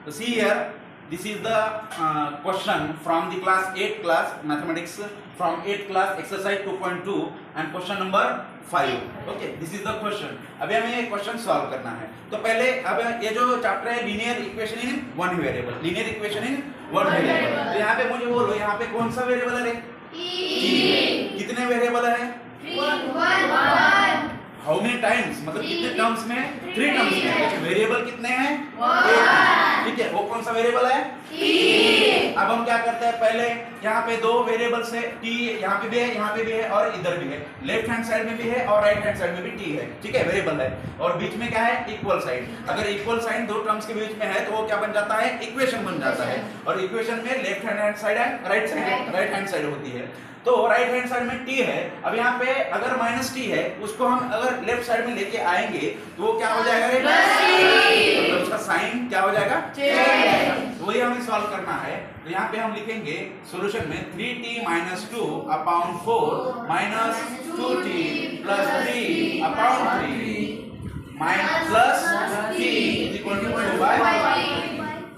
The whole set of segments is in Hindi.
So see here, this is the question from the class 8 class mathematics, from 8 class exercise 2.2 and question number 5. Okay, this is the question. अभी हमें ये क्वेश्चन सॉल्व करना है. तो पहले अब ये जो चैप्टर है linear equation in one variable, linear equation in one variable. तो यहाँ पे मुझे बोलो, यहाँ पे कौन सा वेरिएबल है? e. कितने वेरिएबल है? 1. हाउ मेनी टाइम्स, मतलब कितने टर्म्स में? 3 टर्म्स में. वेरिएबल कितने हैं? 1. ठीक है, वो कौन सा वेरिएबल है? t. अब हम क्या करते हैं, पहले यहाँ पे दो वेरिएबल्स है, t यहाँ पे भी है, यहाँ पे भी है और इधर भी है. लेफ्ट हैंड साइड में भी है और राइट हैंड साइड में भी t है. ठीक है, वेरिएबल है. और बीच में क्या है? Equal sign. अगर इक्वल साइन दो टर्म्स के बीच में है तो वो क्या बन जाता है? इक्वेशन बन जाता है. और इक्वेशन में लेफ्ट हैंड साइड है, राइट हैंड साइड होती है. तो राइट हैंड साइड में t है. अब यहाँ पे अगर माइनस t है, उसको हम अगर लेफ्ट साइड में लेके आएंगे तो वो क्या हो जाएगा? मतलब उसका साइन क्या हो जाएगा? तो वही हमें सॉल्व करना है. तो यहाँ पे हम लिखेंगे सॉल्यूशन में 3t minus 2 upon 4 minus 2t plus 3 upon 3 minus plus t is equal to 2 by 3.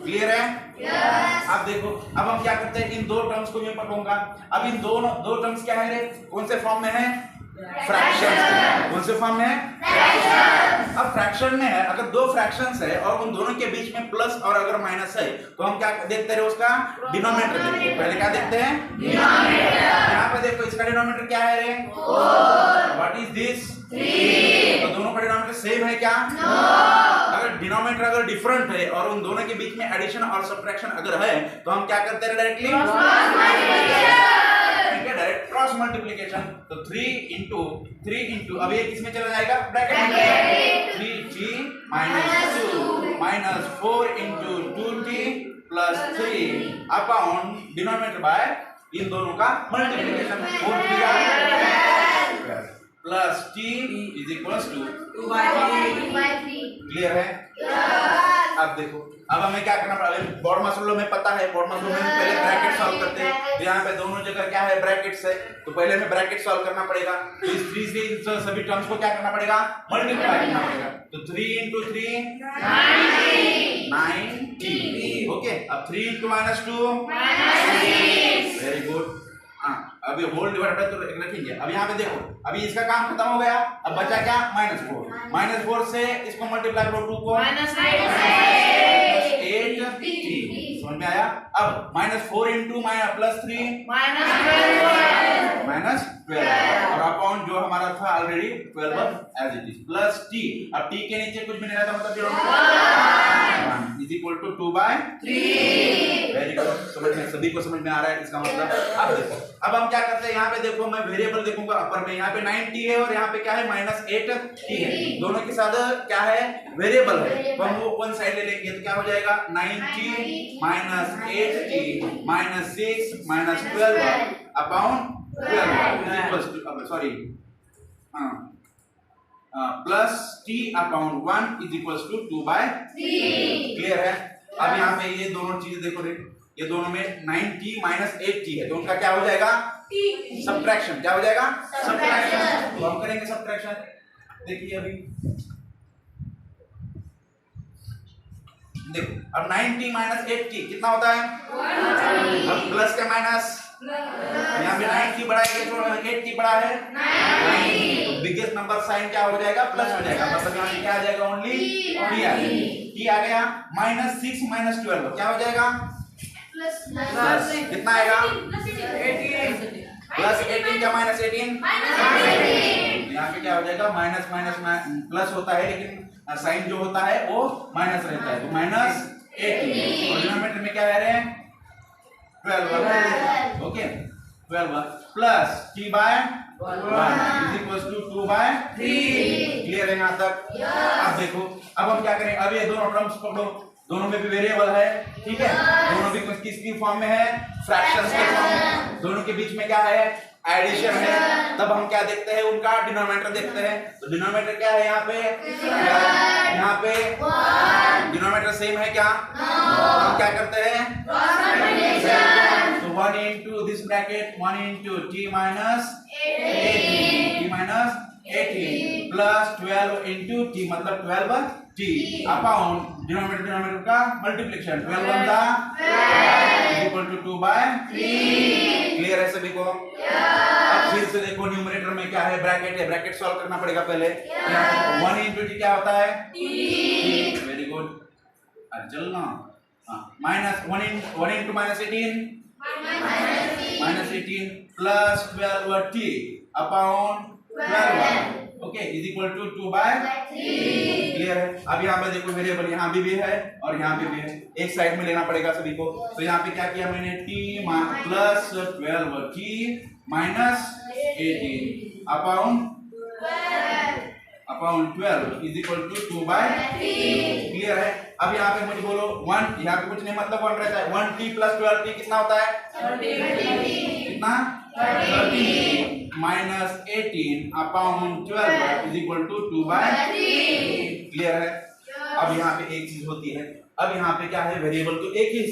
Clear है? Yes. अब देखो, अब हम क्या करते हैं, इन दो टर्म्स को मैं पढ़ूंगा. अब इन दो टर्म्स क्या है रे? कौन से फॉर्म में है? फ्रैक्शन. कौन से फॉर्म में है? फ्रैक्शन. अब फ्रैक्शन में है, अगर दो फ्रैक्शंस है और उन दोनों के बीच में प्लस और अगर माइनस है तो हम क्या देखते हैं? उसका डिनोमिनेटर देखते हैं. पहले क्या देखते हैं? डिनोमिनेटर. यहाँ पे देखो, इसका डिनोमिनेटर क्या है रे? 4. What is this? 3. तो दोनों का डिनोमिनेटर सेम है क्या? नो. अगर डिनोमिनेटर अगर डिफरेंट है और उन दोनों के बीच में एडिशन और सब्ट्रैक्शन अगर है तो हम क्या करते हैं? Directly direct cross multiplication. तो 3 इंटू अब ये किसमें चला जाएगा? ब्रैकेट में. 3t minus 2 minus 4 into 2t plus 3 upon denominator by इन दोनों का multiplication. 4 plus t is equals to 2 by 3. Clear है? अब देखो, अब हमें क्या करना पड़ेगा? बोर्ड मास्टर में पता है, बोर्ड मास्टर में पहले ब्रैकेट सॉल्व करते हैं. तो यहाँ पे दोनों जगह क्या है? ब्रैकेट्स है. तो पहले हमें ब्रैकेट सॉल्व करना पड़ेगा. तो इस 3 से इन सभी टर्म्स को क्या करना पड़ेगा? मल्टीप्लाई करना पड़ेगा. तो 3 into 3 9t. ओके, अब 3 into -2 -6. Very good. अभी होल डिवाइड बाय तो रखेंगे. अब यहाँ पे देखो, अभी इसका काम खत्म हो गया. अब बचा क्या? -4 से इसको मल्टीप्लाई करो 2 को -8t. समझ में आया? अब -4 into +3 -12 और अपॉन जो हमारा था already 12 as it is plus t. अब t के नीचे कुछ भी नहीं रहता, मतलब 1 is equal to 2 by 3. Very good. समझ में, सभी को समझ में आ रहा है इसका मतलब. अब देखो, अब हम क्या करते हैं, यहाँ पे देखो मैं वेरिएबल देखूंगा अपर में. यहाँ पे 9t है और यहाँ पे क्या है? -8t है. दोनों के साथ क्या है? वेरिएबल है. तो हम वो वन साइड ले लेंगे तो क्या हो जाएगा? 9t -8t -6 -12 upon 12 sorry plus t upon 1 is equals to 2 by 3. Clear है? अब यहाँ पे ये दोनों चीजें देखो रे, ये दोनों में 9t -8t है तो उनका क्या हो जाएगा? सब्ट्रैक्शन. क्या हो जाएगा? सब्ट्रैक्शन. तो हम करेंगे सब्ट्रैक्शन. देखिए अभी देखो, अब 9t -8t कितना होता है? 1. अब प्लस का माइनस, यहाँ पे 9t बड़ा है तो 8t बड़ा है 9. तो बिगेस्ट नंबर साइन क्या हो जाएगा? प्लस हो जाएगा. मतलब यहाँ क्या आ जाएगा? ओनली t आ जाएगा. t आ गया. -6 -12 क्या हो जाएगा? प्लस. कितना आएगा? 18. प्लस 18 क्या -18? यहाँ पे क्या हो जाएगा? माइनस प्लस होता है लेकिन साइन जो होता है वो माइनस रहता है. तो -18 और डिनोमिनेटर में क्या आ रहे हैं? 12. Okay, 12 plus t by 1 is equals to 2 by 3. Clear है यहाँ तक? अब देखो, अब हम क्या करें? अब ये दोनों टर्म्स पकड़ो, दोनों में भी वेरिएबल है. ठीक है, दोनों भी किसकी फॉर्म में है? फ्रैक्शंस के फॉर्म में. दोनों के बीच में क्या है? एडिशन है. तब हम क्या देखते हैं? उनका डिनोमिनेटर देखते हैं. तो डिनोमिनेटर क्या है? यहाँ पे डिनोमिनेटर सेम है क्या? हम क्या करते हैं? तो 1 into this bracket 1 into t minus 18 plus 12 into t मतलब 12t अपॉन डिनोमिनेटर का मल्टीप्लिकेशन 12 वन जा इक्वल टू 2/3। क्लियर है सभी को? अब फिर से देखो न्यूमरेटर में क्या है, ब्रैकेट है, ब्रैकेट सॉल्व करना पड़ेगा पहले। 1 into t क्या होता है? वेरी गुड, चलना। Minus 1 into -18 -18 plus 12t upon 12 okay is equal to 2/3। Clear है? अब यहाँ पे देखो वेरिएबल यहाँ भी है और यहाँ भी है, एक साइड में लेना पड़ेगा सभी को। तो यहाँ पे क्या किया मैंने, t plus 12t minus 18 upon 12 is equal to 2/3। Clear है? अब यहाँ पे मुझे बोलो 1, यहाँ पे कुछ नहीं मतलब 1 रहता है। 1t प्लस 12t कितना होता है? 30। कितना? 30 minus 18 upon 12 is equal to 2/3। Clear है? अब यहाँ पे एक चीज होती है, अब यहाँ पे क्या है, वेरिएबल तो एक ही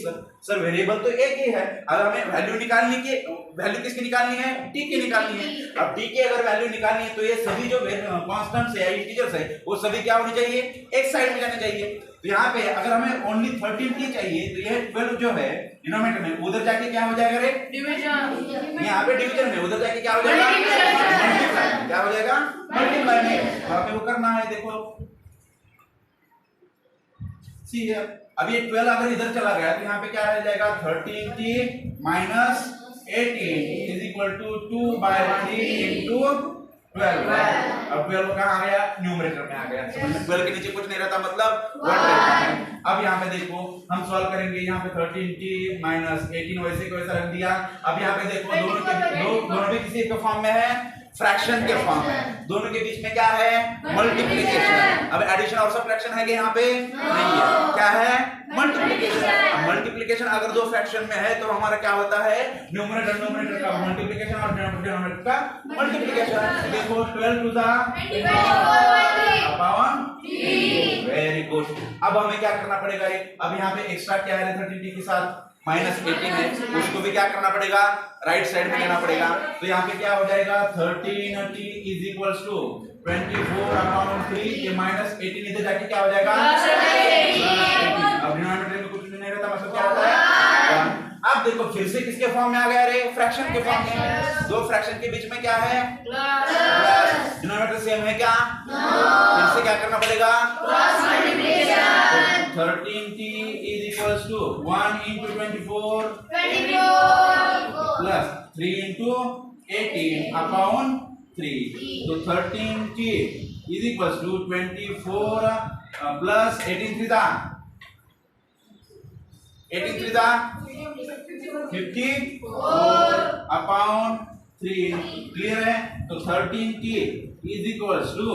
सर वेरिएबल तो एक ही है। अगर हमें वैल्यू निकालनी की, वैल्यू किसकी निकालनी है? टी की निकालनी है। अब टी की अगर वैल्यू निकालनी है तो ये सभी जो कांस्टेंट्स है, इंटीजर्स है, वो सभी क्या होनी चाहिए? एक साइड में जाने चाहिए। तो यहाँ पे अगर हमें ओनली 13t चाहिए तो ये 12 जो है डिनोमिनेटर में, उधर जाके क्या हो जाएगा रे? डिवीजन। यहाँ पे डिवीजन में, उधर जाके क्या हो जाएगा? मल्टीप्लाई। क्या हो जाएगा? मल्टीप्लाई में। वहां पे वो करना है, देखो सी है। अब ये 12 अगर इधर चला गया तो यहाँ पे क्या रह जाएगा? 13t minus 18 is equal to 2/3 into 12। अब 12 कहाँ आ गया? न्यूमरेटर में आ गया। 12 के नीचे कुछ नहीं रहता, मतलब 1 रहता है। अब यहाँ पे देखो हम सॉल्व करेंगे, यहाँ पे 13t माइनस 18 वैसे को वैसा रख दिया। अब यहाँ पे देखो दोनों भी किसी के फॉर्म में है, फ्रैक्शन के फॉर्म में। दोनों के बीच में क्या है? मल्टीप्लिकेशन। अब एडिशन और सब्ट्रैक्शन है कि यहाँ पे नहीं है, क्या है? मल्टीप्लिकेशन। मल्टीप्लिकेशन अगर दो फ्रैक्शन में है तो हमारा क्या होता है? न्यूमरेटर का मल्टीप्लिकेशन और डिनोमिनेटर का मल्टीप्लिकेशन। देखो 12 to the upon 3। Very good. अब हमें क्या करना पड़ेगा? अब यहाँ पे एक्स्ट्रा क्या है? 13t के साथ -18 है, उसको भी क्या करना पड़ेगा? राइट साइड में लेना पड़ेगा। तो यहाँ पे क्या हो जाएगा? 13t is equals to 24 upon 3। ये -18 इधर जाके क्या हो जाएगा? अब डिनोमिनेटर में कुछ नहीं रहता, मतलब क्या होता है? अब देखो फिर से किसके फॉर्म में आ गया रे? फ्रैक्शन के फॉर्म में। दो फ्रैक्शन के बीच में क्या है? प्लस। डिनोमिनेटर सेम है क्या? फिर से क्या करना पड़ेगा? Cross multiplication. 13t is equals to 1 into 24 plus 3 into 18 upon 3. So 13t is equals to 24 plus 18 3 da 18 3 da 54 upon 3. Clear है? तो 13t is equals to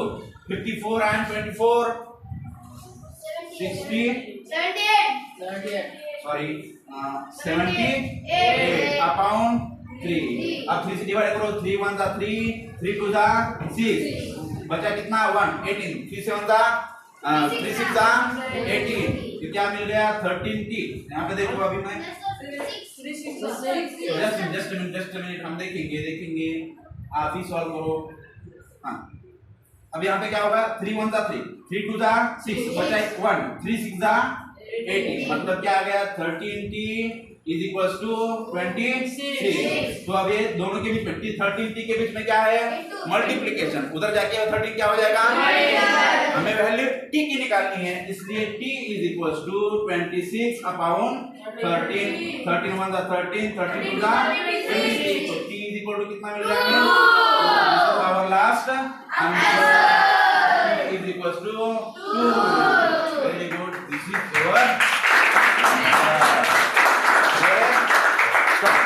54 and 24 sorry 78 upon 3। अब 3 से डिवाइड करो, 3 1 जा 3, 3 2 जा 6, बचा कितना? 1 18, 3 7 जा 3 6 जा 18। तो क्या मिल गया? 13t। यहाँ पे देखो, अभी मैं जस्ट मिनट हम देखेंगे, आप ही सॉल्व करो। हाँ, अब यहाँ पे क्या होगा? 3 1 जा 3, 3 2 जा 6, बचा 1, 3 6 जा 18, मतलब क्या आ गया? 13t is equals to 26। तो अब ये दोनों के बीच में 13t के बीच में क्या है? मल्टीप्लिकेशन। उधर जाके 13 क्या हो जाएगा? हमें वैल्यू t की निकालनी है, इसलिए t is equals to 26 upon 13। 13 1 जा 13, 13 2 जा 26। तो t इज इक्वल टू कितना मिल रहा है? Our last answer.